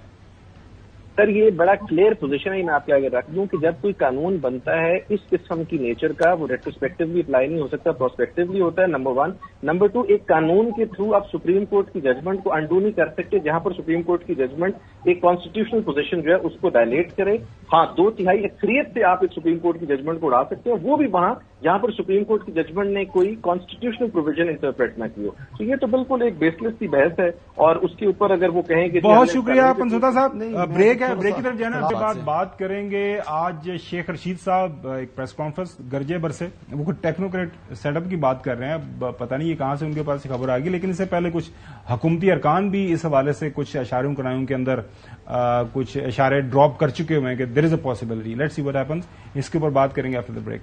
سر یہ بڑا کلیئر پوزیشن ہے، میں آپ کے آگے رکھ دوں کہ جب کوئی قانون بنتا ہے اس قسم کی نیچر کا، وہ ریٹروسپیکٹولی اپلائی نہیں ہو سکتا، پروسپیکٹولی ہوتا ہے. نمبر 1. نمبر 2، ایک قانون کے تھرو آپ سپریم کورٹ کی ججمنٹ کو انڈو نہیں کر سکتے، جہاں پر سپریم کورٹ کی ججمنٹ ایک کانسٹیٹیوشنل پوزیشن جو ہے اس کو وائلیٹ کرے. ہاں، 2/3 اکثریت سے آپ ایک سپریم کورٹ کی ججمنٹ کو اڑا سکتے ہیں، وہ بھی وہاں جہاں پر سپریم کورٹ کی ججمنٹ نے کوئی کانسٹیٹیوشنل پروویژن انٹرپریٹ نہ کی ہو. تو یہ تو بالکل ایک بیس لیس کی بحث ہے، اور اس کے اوپر اگر وہ کہیں کہ بہت شکریہ پنسوتا صاحب. بریک ہے، بریک کی طرف جانا کے بعد بات کریں گے. آج شیخ رشید صاحب ایک پریس کانفرنس گرجے بر سے وہ کچھ ٹیکنوکریٹ سیٹ اپ کی بات کر رہے ہیں، پتہ نہیں یہ کہاں سے ان کے پاس خبر آ گئی، لیکن اس سے پہلے کچھ حکومتی ارکان بھی اس حوالے سے کچھ اشاروں کنایوں کے اندر کچھ اشارے ڈراپ کر چکے ہوئے ہیں کہ there is a possibility. Let's see what happens. اس کے اوپر بات کریں گے آفٹر دا بریک.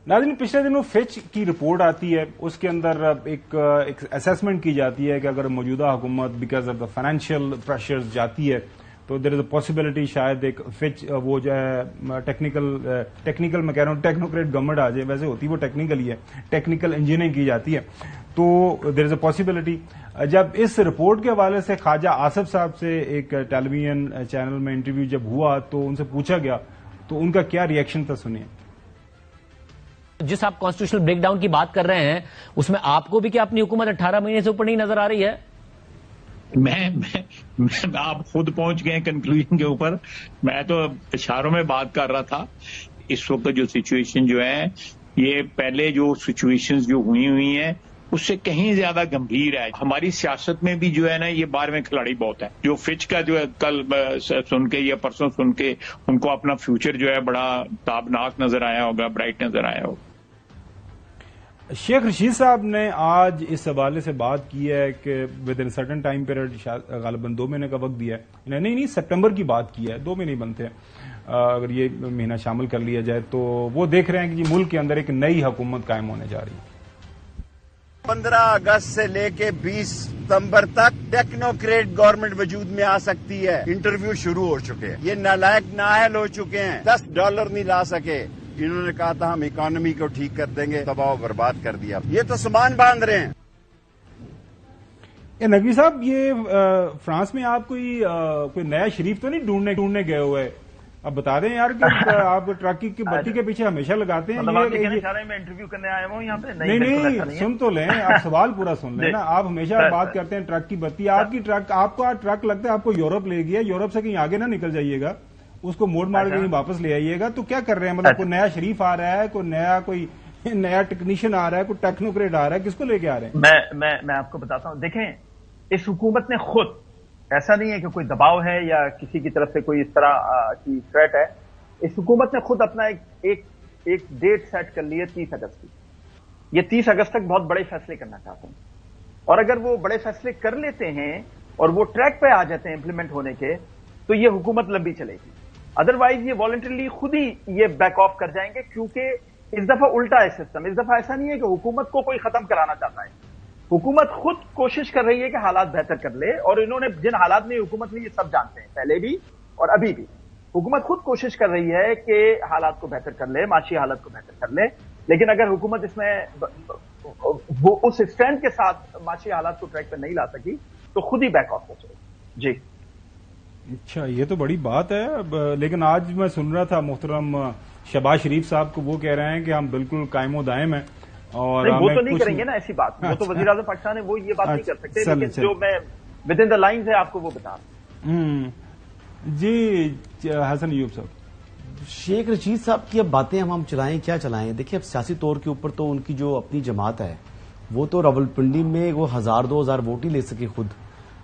ناظرین، پچھلے دنوں فچ کی رپورٹ آتی ہے، اس کے اندر ایک اسیسمنٹ کی جاتی ہے کہ اگر موجودہ حکومت because of the financial pressures جاتی ہے تو دیر از اے پاسبلٹی شاید ایک فچ وہ جو ہے ٹیکنیکل میں کہہ رہا ہوں ٹیکنوکریٹ گورنمنٹ آ جائے. ویسے ہوتی وہ ٹیکنیکل ہی ہے، ٹیکنیکل انجینئرنگ کی جاتی ہے، تو دیر از اے پاسبلٹی. جب اس رپورٹ کے حوالے سے خواجہ آصف صاحب سے ایک ٹیلی ویژن چینل میں انٹرویو جب ہوا تو ان سے پوچھا گیا تو ان کا کیا ریئیکشن تھا، سنیے. جس آپ کانسٹیٹیوشنل بریک ڈاؤن کی بات کر رہے ہیں اس میں آپ کو بھی کیا اپنی حکومت 18 مہینے سے اوپر نہیں نظر آ رہی ہے؟ میں آپ خود پہنچ گئے کنکلوژن کے اوپر. میں تو اشاروں میں بات کر رہا تھا. اس وقت جو سچویشن جو ہے یہ پہلے جو سچویشنز جو ہوئی ہیں اس سے کہیں زیادہ گمبھیر ہے. ہماری سیاست میں بھی جو ہے نا یہ باہر میں کھلاڑی بہت ہے. جو فچ کا جو ہے کل سن کے یا پرسوں سن کے ان کو اپنا فیوچر جو ہے بڑا تابناک نظر آیا ہوگا، برائٹ نظر آیا ہوگا. شیخ رشید صاحب نے آج اس حوالے سے بات کی ہے کہ with in certain time period غالباً 2 مہینے کا وقت دیا ہے، نہیں سپٹمبر کی بات کی ہے، 2 مہینے بنتے ہیں، اگر یہ مہینہ شامل کر لیا جائے تو وہ دیکھ رہے ہیں کہ ملک کے اندر ایک نئی حکومت قائم ہونے جا رہی ہے. 15 اگست سے لے کے 20 ستمبر تک ٹیکنوکریٹ گورنمنٹ وجود میں آ سکتی ہے. انٹرویو شروع ہو چکے ہیں، یہ نالائق نااہل ہو چکے ہیں، $10 نہیں لا سکے. انہوں نے کہا تھا ہم اکانومی کو ٹھیک کر دیں گے، تباہ و برباد کر دیا. یہ تو سامان باندھ رہے ہیں. नकवी साहब, ये फ्रांस में आप कोई नया शरीफ तो नहीं ढूंढने गए हुए? अब बता दें यार कि आप ट्रक की बत्ती के पीछे हमेशा लगाते हैं। मतलब मैं इंटरव्यू करने आया हूँ यहाँ पे? नहीं, सुन तो लें, आप सवाल पूरा सुन लें ना। आप हमेशा बात करते हैं ट्रक की बत्ती। आपका ट्रक लगता है आपको यूरोप ले गया, यूरोप से कहीं आगे ना निकल जाइएगा, उसको मोड़ मार के कहीं वापस ले आइएगा। तो क्या कर रहे हैं? मतलब कोई नया शरीफ आ रहा है, कोई नया टेक्नीशियन आ रहा है, कोई टेक्नोक्रेट आ रहा है, किसको लेके आ रहे हैं? मैं आपको बताता हूँ। देखें, इस हुकूमत ने खुद, ऐसा नहीं है कि कोई दबाव है या किसी की तरफ से कोई इस तरह की थ्रेट है, इस हुकूमत ने खुद अपना एक डेट सेट कर ली है 30 अगस्त की। ये 30 अगस्त तक बहुत बड़े फैसले करना चाहते हैं, और अगर वो बड़े फैसले कर लेते हैं और वो ट्रैक पे आ जाते हैं इंप्लीमेंट होने के, तो ये हुकूमत लंबी चलेगी। अदरवाइज ये वॉलंटरली खुद ही ये बैक ऑफ कर जाएंगे, क्योंकि इस दफा उल्टा है सिस्टम। इस दफा ऐसा नहीं है कि हुकूमत को कोई खत्म कराना चाहता है, हुकूमत खुद कोशिश कर रही है कि हालात बेहतर कर ले। और इन्होंने जिन हालात में हुकूमत में, ये सब जानते हैं, पहले भी और अभी भी हुकूमत खुद कोशिश कर रही है कि हालात को बेहतर कर ले, माशी हालत को बेहतर कर ले। लेकिन अगर हुकूमत इसमें वो उस स्ट्रेंथ के साथ माशी हालात को ट्रैक पर नहीं ला सकी, तो खुद ही बैक ऑफ हो जाएगी। जी, अच्छा, ये तो बड़ी बात है। लेकिन आज मैं सुन रहा था मोहतरम शहबाज शरीफ साहब को, वो कह रहे हैं कि हम बिल्कुल कायमो दायम हैं और वो तो नहीं करेंगे ना ऐसी बात। वो तो वजीर आज़म पाकिस्तान है, वो ये बात नहीं कर सकते। लेकिन जो मैं विद इन द लाइन्स है आपको वो बता रहा हूं। जी हसन यूब साहब, शेख रशीद साहब की अब बातें हम चलाएं, क्या चलाएं? देखिए, अब सियासी तौर के ऊपर तो उनकी जो अपनी जमात है, वो तो रावलपिंडी में वो 1000-2000 वोट ही ले सके खुद,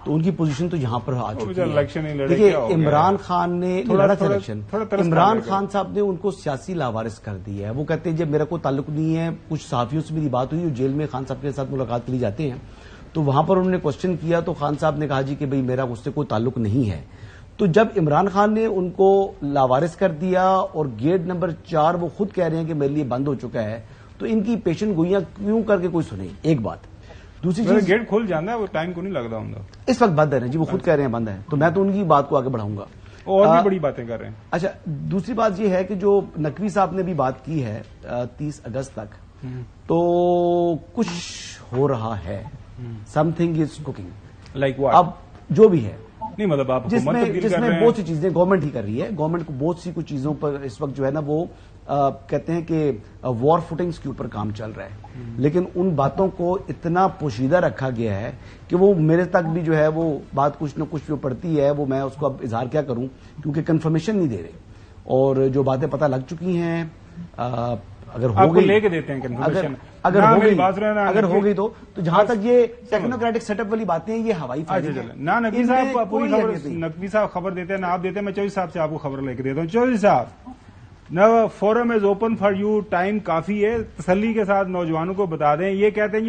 तो उनकी पोजीशन तो यहां पर आ चुकी है। देखिए, इमरान खान ने लड़ा था इलेक्शन, इमरान खान साहब ने उनको सियासी लावारिस कर दिया है। वो कहते हैं जब मेरा कोई ताल्लुक नहीं है, कुछ सहाफियों से मेरी बात हुई, वो जेल में खान साहब के साथ मुलाकात के लिए जाते हैं, तो वहां पर उन्होंने क्वेश्चन किया, तो खान साहब ने कहा जी कि भाई मेरा उससे कोई ताल्लुक नहीं है। तो जब इमरान खान ने उनको लावारिस कर दिया और गेट नंबर 4 वो खुद कह रहे हैं कि मेरे लिए बंद हो चुका है, तो इनकी पेशन गोइयां क्यों करके कोई सुने? एक बात। दूसरी चीज, गेट खुल जाना है, वो टाइम को नहीं लगता होगा, इस वक्त बंद है जी, वो खुद कह रहे हैं बंद है, तो मैं तो उनकी बात को आगे बढ़ाऊंगा। और भी बड़ी बातें कर रहे हैं। अच्छा, दूसरी बात यह है कि जो नकवी साहब ने भी बात की है 30 अगस्त तक, तो कुछ हो रहा है, something is cooking. Like what? अब जो भी है, नहीं मतलब आप जिसमें बहुत सी चीजें गवर्नमेंट ही कर रही है, गवर्नमेंट को बहुत सी कुछ चीजों पर इस वक्त जो है ना वो कहते हैं कि वॉर फुटिंग्स के ऊपर काम चल रहा है, लेकिन उन बातों को इतना पोशीदा रखा गया है कि वो मेरे तक भी जो है वो बात कुछ न कुछ जो पड़ती है, वो मैं उसको अब इजहार क्या करूं, क्योंकि कंफर्मेशन नहीं दे रहे, और जो बातें पता लग चुकी हैं अगर हो गई लेके देते हैं कंफर्मेशन, अगर हो गई तो जहां तक ये टेक्नोक्रेटिक सेटअप वाली बातें हैं, ये हवाई फायदे ना। नकवी साहब पूरी खबर, नकवी साहब खबर देते हैं ना आप देते हैं। मैं चौधरी साहब से आपको खबर लेके देता हूँ। चौधरी साहब, न forum is open for you, time काफी है, तसल्ली के साथ नौजवानों को बता दें। ये कहते हैं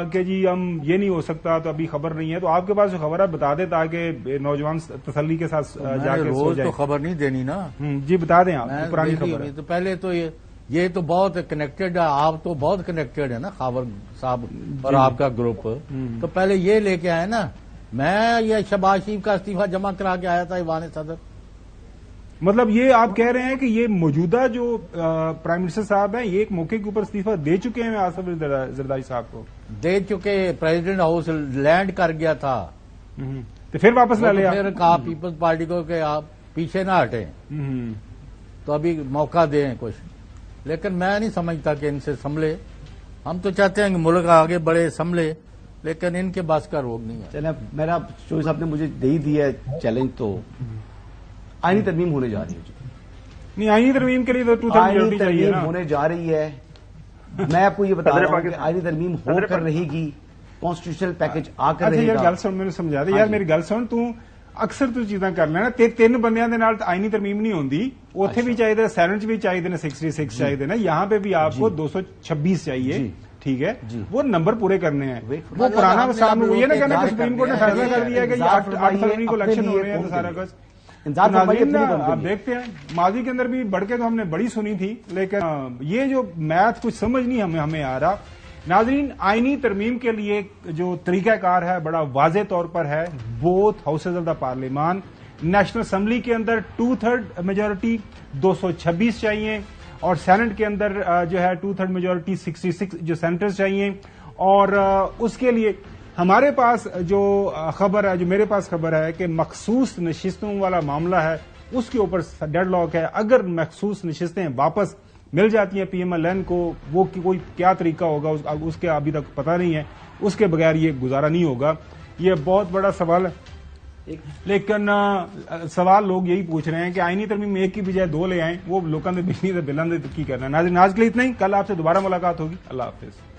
कि जी हम ये नहीं हो सकता, तो अभी खबर नहीं है, तो आपके पास जो खबर है बता दें ताकि नौजवान तसल्ली के साथ जाके रोज तो खबर नहीं देनी ना। जी बता दें, आप पुरानी खबर है। तो पहले तो ये तो बहुत कनेक्टेड है, आप तो बहुत कनेक्टेड है ना खावर साहब और आपका ग्रुप, तो पहले ये लेके आए ना। मैं ये शहबाज शरीफ का इस्तीफा जमा करा के आया था ईवान सदर। मतलब ये आप कह रहे हैं कि ये मौजूदा जो प्राइम मिनिस्टर साहब हैं, ये एक मौके के ऊपर इस्तीफा दे चुके हैं आसिफ जरदारी साहब को? दे चुके, प्रेसिडेंट हाउस लैंड कर गया था, तो फिर वापस ला लिया। फिर कहा पीपल्स पार्टी को कि आप पीछे ना हटे, तो अभी मौका दें कुछ। लेकिन मैं नहीं समझता कि इनसे संभले। हम तो चाहते हैं कि मुल्क आगे बढ़े, संभले, लेकिन इनके बस का रोग नहीं है। चले, मेरा चौधरी साहब ने मुझे दे ही दिया चैलेंज, तो आईनी तरमीम होने जा रही है। नहीं, आईनी तरमीम के लिए तो 2/3 मेजॉरिटी चाहिए ना। होने जा रही है। मैं आपको ये बता रहा हूं कि आईनी तरमीम होकर रहेगी, कॉन्स्टिट्यूशनल पैकेज आकर रहेगा। यार गल सुन, मैंने समझा दे यार, मेरी गल सुन, तू अक्सर तू चीज़ां कर लेना। तीन बंदियां दे नाल आईनी तरमीम नहीं होंदी, उत्थे भी चाहिए, सैनेट भी चाहिए ने 66 चाहिए ना, यहाँ पे भी आपको 226 चाहिए, ठीक है। वो नंबर पूरे करने हैं। वो पुराना सामने ये ना कहना कि सुप्रीम कोर्ट ने फैसला कर दिया कि 8 फरवरी को इलेक्शन हो रहे हैं, तो सारा कुछ आप देखते हैं। माजी के अंदर भी बढ़ के तो हमने बड़ी सुनी थी, लेकिन ये जो मैथ कुछ समझ नहीं हमें आ रहा। नाजरीन, आईनी तरमीम के लिए जो तरीकाकार है बड़ा वाज़े तौर पर है। Both houses of the parliament, national assembly के अंदर 2/3 मेजॉरिटी 226 चाहिए, और सेनेट के अंदर जो है 2/3 मेजॉरिटी 66 जो सेनेटर्स चाहिए, और उसके लिए ہمارے پاس جو خبر ہے، جو میرے پاس خبر ہے کہ مخصوص نشستوں والا معاملہ ہے، اس کے اوپر ڈیڈ لاک ہے. اگر مخصوص نشستیں واپس مل جاتی ہیں PMLN کو، وہ کوئی کیا طریقہ ہوگا اس کے ابھی تک پتہ نہیں ہے. اس کے بغیر یہ گزارا نہیں ہوگا. یہ بہت بڑا سوال ہے. لیکن سوال لوگ یہی پوچھ رہے ہیں کہ آئینی ترمیم ایک کی بجائے 2 لے آئیں، وہ لوگوں نے بجلی سے بلند کی کرنا ہے. ناظرین آج کے لیے اتنا ہی. کل آپ سے دوبارہ ملاقات ہوگی. اللہ حافظ.